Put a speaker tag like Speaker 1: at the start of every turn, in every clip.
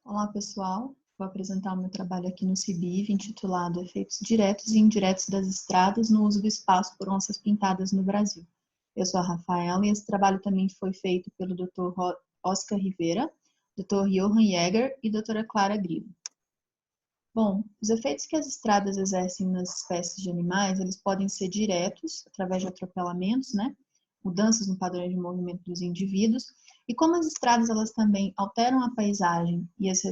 Speaker 1: Olá, pessoal. Vou apresentar o meu trabalho aqui no CIBIV, intitulado Efeitos Diretos e Indiretos das Estradas no Uso do Espaço por Onças Pintadas no Brasil. Eu sou a Rafaela e esse trabalho também foi feito pelo Dr. Oscar Rivera, Dr. Johan Jäger e doutora Clara Grilo. Bom, os efeitos que as estradas exercem nas espécies de animais, eles podem ser diretos, através de atropelamentos, né? Mudanças no padrão de movimento dos indivíduos, e como as estradas elas também alteram a paisagem e as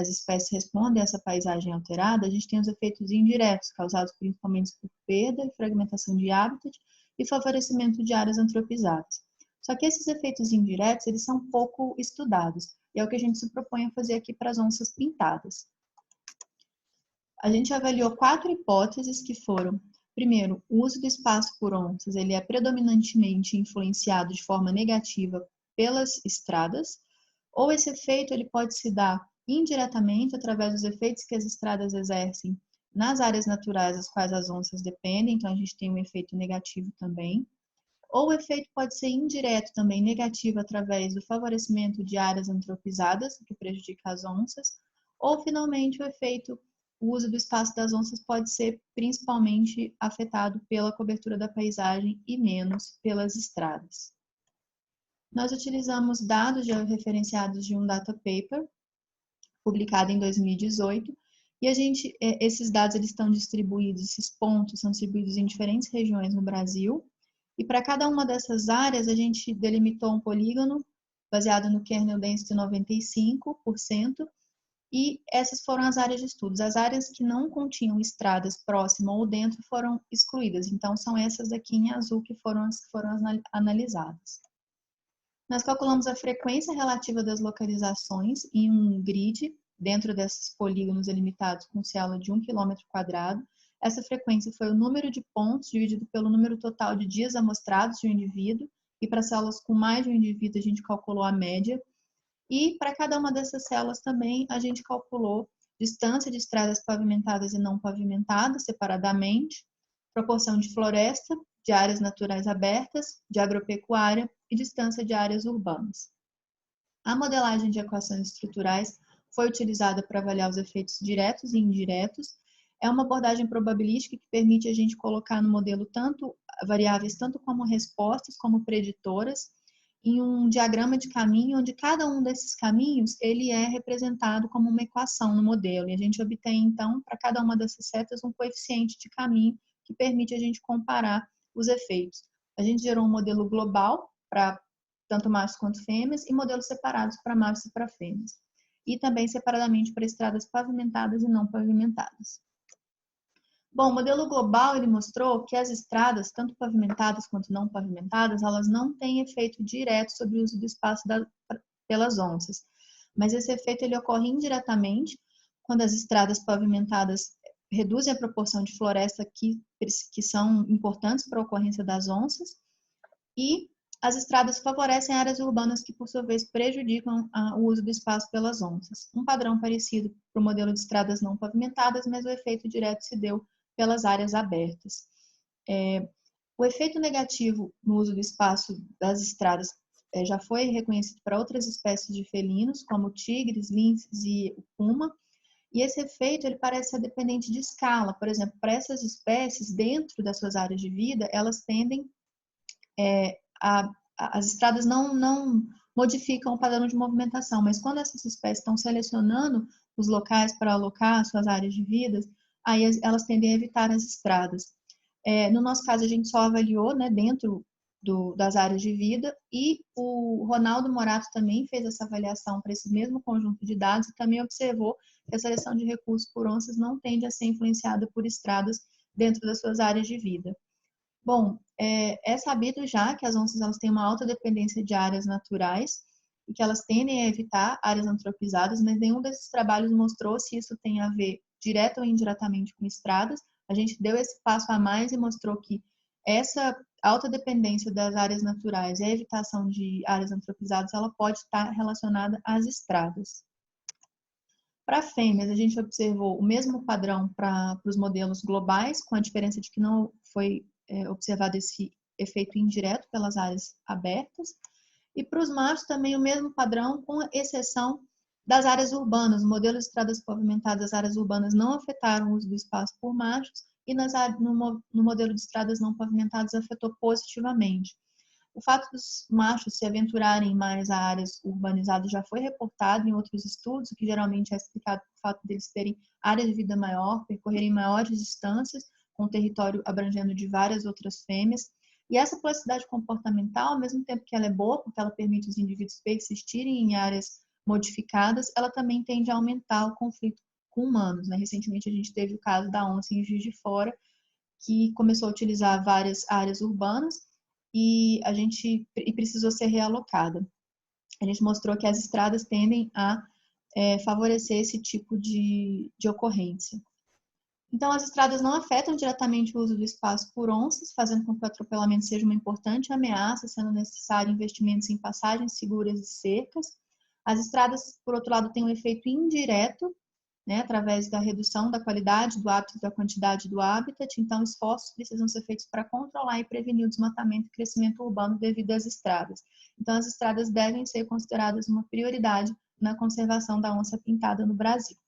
Speaker 1: espécies respondem a essa paisagem alterada, a gente tem os efeitos indiretos, causados principalmente por perda e fragmentação de hábitat e favorecimento de áreas antropizadas. Só que esses efeitos indiretos, eles são pouco estudados, e é o que a gente se propõe a fazer aqui para as onças pintadas. A gente avaliou 4 hipóteses que foram: primeiro, o uso do espaço por onças, ele é predominantemente influenciado de forma negativa pelas estradas, ou esse efeito ele pode se dar indiretamente através dos efeitos que as estradas exercem nas áreas naturais das quais as onças dependem, então a gente tem um efeito negativo também. Ou o efeito pode ser indireto também, negativo, através do favorecimento de áreas antropizadas, que prejudica as onças, ou finalmente o uso do espaço das onças pode ser principalmente afetado pela cobertura da paisagem e menos pelas estradas. Nós utilizamos dados já referenciados de um data paper, publicado em 2018, e esses dados eles estão distribuídos, esses pontos são distribuídos em diferentes regiões no Brasil, e para cada uma dessas áreas a gente delimitou um polígono baseado no kernel density 95%, e essas foram as áreas de estudos. As áreas que não continham estradas próximas ou dentro foram excluídas. Então, são essas aqui em azul que foram as analisadas. Nós calculamos a frequência relativa das localizações em um grid, dentro desses polígonos delimitados com célula de 1 km². Essa frequência foi o número de pontos dividido pelo número total de dias amostrados de um indivíduo, e para células com mais de um indivíduo a gente calculou a média. E para cada uma dessas células também a gente calculou distância de estradas pavimentadas e não pavimentadas separadamente, proporção de floresta, de áreas naturais abertas, de agropecuária e distância de áreas urbanas. A modelagem de equações estruturais foi utilizada para avaliar os efeitos diretos e indiretos. É uma abordagem probabilística que permite a gente colocar no modelo tanto variáveis tanto como respostas como preditoras, em um diagrama de caminho, onde cada um desses caminhos ele é representado como uma equação no modelo. E a gente obtém, então, para cada uma dessas setas, um coeficiente de caminho que permite a gente comparar os efeitos. A gente gerou um modelo global para tanto machos quanto fêmeas e modelos separados para machos e para fêmeas. E também separadamente para estradas pavimentadas e não pavimentadas. Bom, o modelo global ele mostrou que as estradas, tanto pavimentadas quanto não pavimentadas, elas não têm efeito direto sobre o uso do espaço pelas onças. Mas esse efeito ele ocorre indiretamente quando as estradas pavimentadas reduzem a proporção de floresta que são importantes para a ocorrência das onças, e as estradas favorecem áreas urbanas que, por sua vez, prejudicam o uso do espaço pelas onças. Um padrão parecido para o modelo de estradas não pavimentadas, mas o efeito direto se deu pelas áreas abertas. O efeito negativo no uso do espaço das estradas já foi reconhecido para outras espécies de felinos, como tigres, linces e o puma, e esse efeito ele parece ser dependente de escala. Por exemplo, para essas espécies, dentro das suas áreas de vida, elas tendem as estradas não modificam o padrão de movimentação, mas quando essas espécies estão selecionando os locais para alocar suas áreas de vida, aí elas tendem a evitar as estradas. No nosso caso, a gente só avaliou, né, dentro das áreas de vida, e o Ronaldo Morato também fez essa avaliação para esse mesmo conjunto de dados e também observou que a seleção de recursos por onças não tende a ser influenciada por estradas dentro das suas áreas de vida. Bom, é sabido já que as onças elas têm uma alta dependência de áreas naturais e que elas tendem a evitar áreas antropizadas, mas nenhum desses trabalhos mostrou se isso tem a ver direto ou indiretamente com estradas. A gente deu esse passo a mais e mostrou que essa alta dependência das áreas naturais e a evitação de áreas antropizadas, ela pode estar relacionada às estradas. Para fêmeas, a gente observou o mesmo padrão para os modelos globais, com a diferença de que não foi observado esse efeito indireto pelas áreas abertas. E para os machos também o mesmo padrão, com exceção Das áreas urbanas, o modelo de estradas pavimentadas das áreas urbanas não afetaram o uso do espaço por machos e no modelo de estradas não pavimentadas afetou positivamente. O fato dos machos se aventurarem mais a áreas urbanizadas já foi reportado em outros estudos, o que geralmente é explicado pelo fato deles terem área de vida maior, percorrerem maiores distâncias, com o território abrangendo de várias outras fêmeas. E essa plasticidade comportamental, ao mesmo tempo que ela é boa, porque ela permite os indivíduos persistirem em áreas modificadas, ela também tende a aumentar o conflito com humanos, né? Recentemente a gente teve o caso da onça em Juiz de Fora, que começou a utilizar várias áreas urbanas e precisou ser realocada. A gente mostrou que as estradas tendem a favorecer esse tipo de ocorrência. Então, as estradas não afetam diretamente o uso do espaço por onças, fazendo com que o atropelamento seja uma importante ameaça, sendo necessário investimentos em passagens seguras e cercas. As estradas, por outro lado, têm um efeito indireto, né, através da redução da qualidade do hábitat e da quantidade do habitat. Então, esforços precisam ser feitos para controlar e prevenir o desmatamento e crescimento urbano devido às estradas. Então, as estradas devem ser consideradas uma prioridade na conservação da onça pintada no Brasil.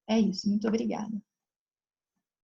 Speaker 1: É isso, muito obrigada.